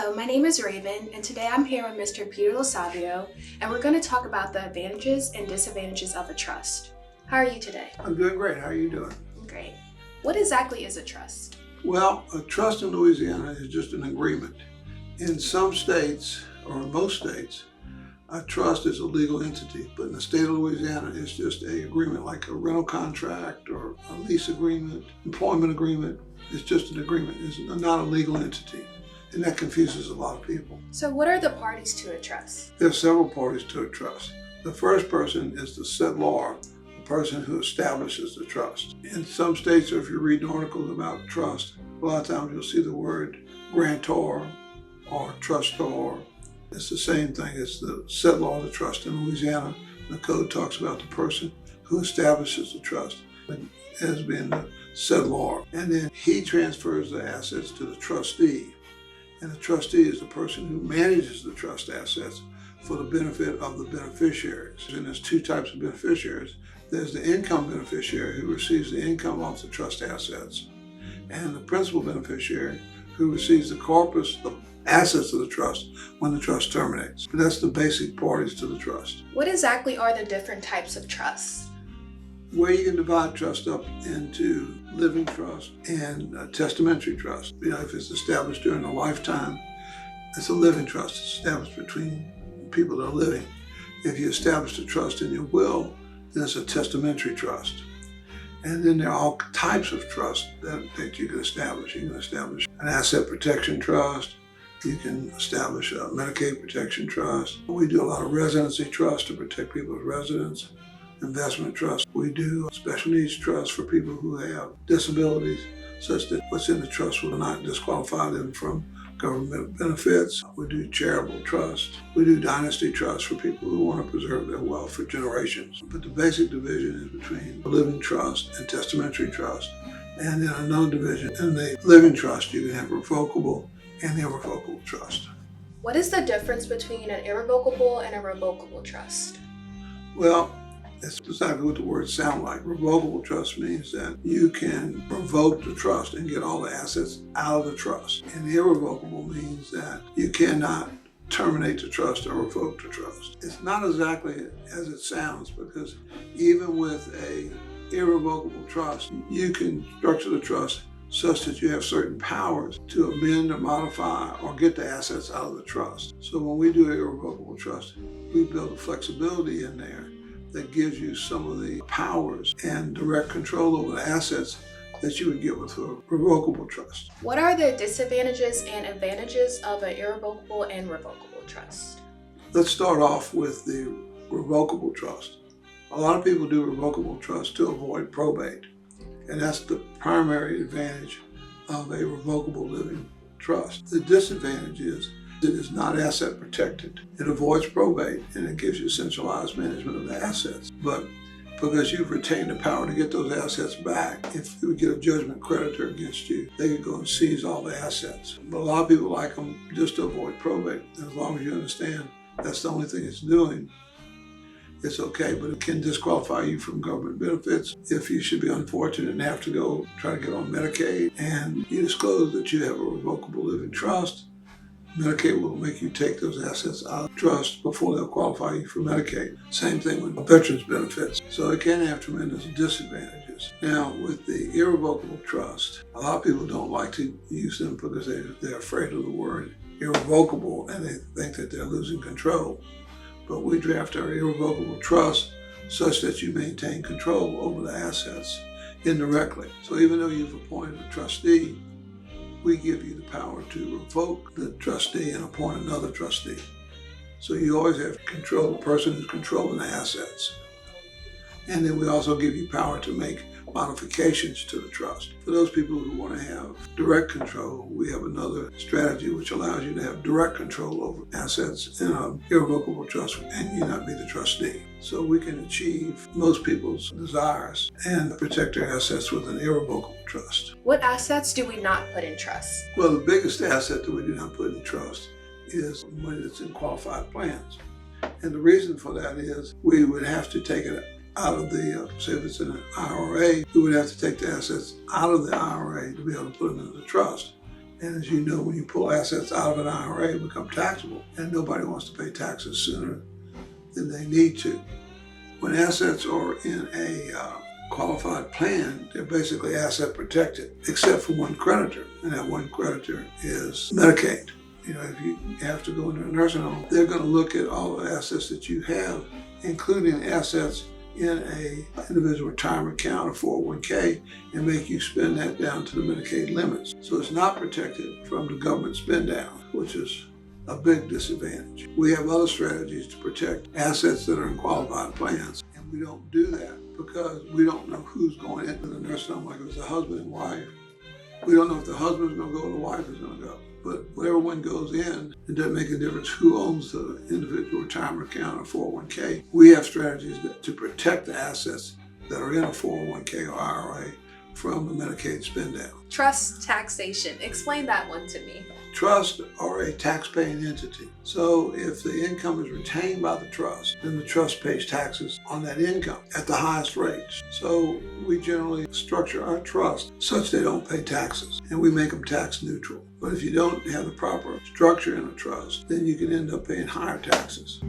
Hello, my name is Raven, and today I'm here with Mr. Peter Losavio, and we're going to talk about the advantages and disadvantages of a trust. How are you today? I'm doing great. How are you doing? Great. What exactly is a trust? Well, a trust in Louisiana is just an agreement. In some states, or in most states, a trust is a legal entity, but in the state of Louisiana, it's just an agreement like a rental contract or a lease agreement, employment agreement. It's just an agreement. It's not a legal entity. And that confuses a lot of people. So what are the parties to a trust? There are several parties to a trust. The first person is the settlor, the person who establishes the trust. In some states, if you read articles about trust, a lot of times you'll see the word grantor or trustor. It's the same thing. It's the settlor of the trust. In Louisiana, the code talks about the person who establishes the trust as being the settlor. And then he transfers the assets to the trustee. And the trustee is the person who manages the trust assets for the benefit of the beneficiaries. And there's two types of beneficiaries. There's the income beneficiary who receives the income off the trust assets, and the principal beneficiary who receives the corpus, the assets of the trust when the trust terminates. That's the basic parties to the trust. What exactly are the different types of trusts? Where you can divide trust up into living trust and testamentary trust. If it's established during a lifetime, it's a living trust. It's established between people that are living. If you establish a trust in your will, then it's a testamentary trust. And then there are all types of trusts that you can establish. You can establish an asset protection trust. You can establish a Medicaid protection trust. We do a lot of residency trust to protect people's residence. Investment trust. We do special needs trust for people who have disabilities, such that what's in the trust will not disqualify them from government benefits. We do charitable trust. We do dynasty trust for people who want to preserve their wealth for generations. But the basic division is between living trust and testamentary trust. And then another division, in the living trust, you can have revocable and irrevocable trust. What is the difference between an irrevocable and a revocable trust? Well, that's exactly what the words sound like. Revocable trust means that you can revoke the trust and get all the assets out of the trust. And irrevocable means that you cannot terminate the trust or revoke the trust. It's not exactly as it sounds, because even with a irrevocable trust, you can structure the trust such that you have certain powers to amend or modify or get the assets out of the trust. So when we do an irrevocable trust, we build a flexibility in there that gives you some of the powers and direct control over the assets that you would get with a revocable trust. What are the disadvantages and advantages of an irrevocable and revocable trust? Let's start off with the revocable trust. A lot of people do revocable trust to avoid probate, and that's the primary advantage of a revocable living trust. The disadvantage is it is not asset protected. It avoids probate, and it gives you centralized management of the assets. But because you've retained the power to get those assets back, if you would get a judgment creditor against you, they could go and seize all the assets. But a lot of people like them just to avoid probate. As long as you understand that's the only thing it's doing, it's okay, but it can disqualify you from government benefits if you should be unfortunate and have to go try to get on Medicaid and you disclose that you have a revocable living trust. Medicaid will make you take those assets out of trust before they'll qualify you for Medicaid. Same thing with veterans benefits. So it can have tremendous disadvantages. Now, with the irrevocable trust, a lot of people don't like to use them because they're afraid of the word irrevocable and they think that they're losing control. But we draft our irrevocable trust such that you maintain control over the assets indirectly. So even though you've appointed a trustee, we give you the power to revoke the trustee and appoint another trustee. So you always have control, the person who's controlling the assets. And then we also give you power to make modifications to the trust. For those people who want to have direct control, we have another strategy which allows you to have direct control over assets in an irrevocable trust and you not be the trustee. So we can achieve most people's desires and protect their assets with an irrevocable trust. What assets do we not put in trust? Well, the biggest asset that we do not put in trust is money that's in qualified plans. And the reason for that is we would have to take it out of the, say if it's in an IRA, we would have to take the assets out of the IRA to be able to put them into the trust. And as you know, when you pull assets out of an IRA, it becomes taxable, and nobody wants to pay taxes sooner than they need to. When assets are in a qualified plan, they're basically asset protected, except for one creditor, and that one creditor is Medicaid. You know, if you have to go into a nursing home, they're going to look at all the assets that you have, including assets in a individual retirement account or 401k, and make you spend that down to the Medicaid limits. So it's not protected from the government spend down, which is a big disadvantage. We have other strategies to protect assets that are in qualified plans, and we don't do that because we don't know who's going into the nursing home. Like if it's a husband and wife, we don't know if the husband's going to go or the wife is going to go. But whatever one goes in, it doesn't make a difference who owns the individual retirement account or 401k. We have strategies to protect the assets that are in a 401k or IRA from the Medicaid spend down. Trust taxation. Explain that one to me. Trusts are a tax-paying entity. So if the income is retained by the trust, then the trust pays taxes on that income at the highest rates. So we generally structure our trust such they don't pay taxes, and we make them tax neutral. But if you don't have the proper structure in a trust, then you can end up paying higher taxes.